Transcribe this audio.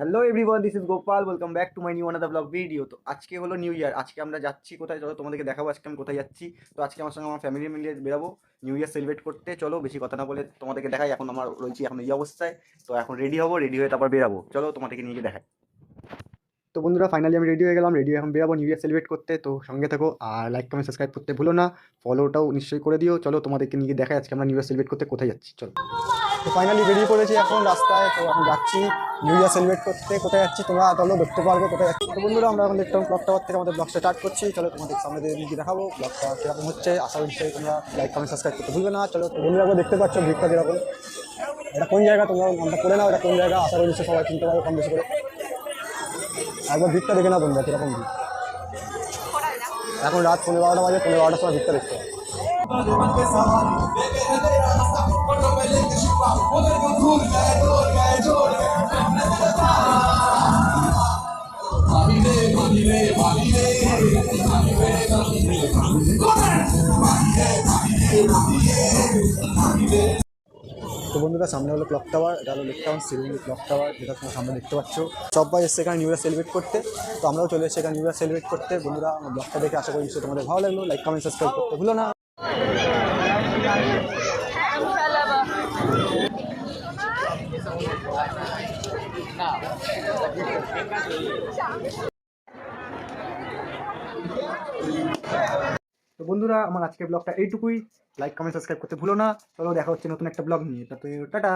Hello everyone, this is Gopal. Welcome back to my new another blog video. তো আজকে হলো new year. আজকে আমরা যাচ্ছি কোথায়, চলো তোমাদেরকে দেখাবো আজকে আমি কোথায় যাচ্ছি। তো আজকে আমার সঙ্গে আমার ফ্যামিলি মিলিয়ে বেরাবো নিউ ইয়ার সেলিব্রেট করতে। চলো বেশি কথা না বলে তোমাদেরকে দেখাই। এখন আমরা রয়েছি এখন এই অবস্থায়। তো এখন রেডি হবো, রেডি হয়ে তারপর বেরাবো। চলো তোমাদেরকে নিয়ে গিয়ে দেখাই। তো বন্ধুরা, ফাইনালি আমি রেডি হয়ে গেলাম, রেডি এখন বেরাবো নিউ ইয়ার সেলিব্রেট করতে। তো সঙ্গে থাকো আর লাইক কমেন্ট সাবস্ক্রাইব করতে ভুলো না, ফলোটাও নিশ্চয়ই করে দিও। চলো তোমাদেরকে নিয়ে গিয়ে দেখাই আজকে আমরা নিউ ইয়ার সেলিব্রেট করতে কোথায় যাচ্ছি। চলো, তো ফাইনালি বেরিয়ে পড়েছি এখন রাস্তায়। তো এখন যাচ্ছি নিউ ইয়ার সেলিব্রেট করতে। কোথায় যাচ্ছি তোমরা চলো দেখতে পারবে কোথায় যাচ্ছি। তো বন্ধুরা, আমরা এখন দেখতাম ক্লক টাওয়ার থেকে আমাদের ব্লগটা স্টার্ট করছি। চলো তোমাদের সামনে দিয়ে দেখাবো ব্লগটা কীরকম হচ্ছে। আশা করি তোমরা লাইক কমেন্ট সাবস্ক্রাইব করতে ভুলবে না। চলো, তো বন্ধুরা দেখতে পাচ্ছ ভিড়টা কীরকম, এটা কোন জায়গা তোমরা নামটা করে নাও, এটা কোন জায়গা। আশা করি সবাই চিনতে পারবে কম বেশি করে। একবার ভিড়টা দেখে নাও বন্ধুরা কীরকম ভিড়। এখন রাত 12:15 বাজে, 12:15টার সময় ভিড়টা দেখতে হবে। তো বন্ধুরা, সামনে হলো ক্লক টাওয়ার। এটা হলো lake town ceiling clock tower, যেটা তোমার সামনে দেখতে পাচ্ছ। সবাই এসছে এখানে নিউ ইয়ার সেলিব্রেট করতে। তো আমরাও চলে এসেছি এখানে নিউ ইয়ার সেলিব্রেট করতে। বন্ধুরা, আমার ব্লগটা দেখে আশা করি নিশ্চয়ই তোমাদের ভালো লাগলো। লাইক কমেন্ট সাবস্ক্রাইব করতে ভুলো না। তো বন্ধুরা, আমার আজকের ব্লগটা এইটুকুই। লাইক কমেন্ট সাবস্ক্রাইব করতে ভুলো না। চলো দেখা হচ্ছে নতুন একটা ব্লগ নিয়ে। তাতে টাটা।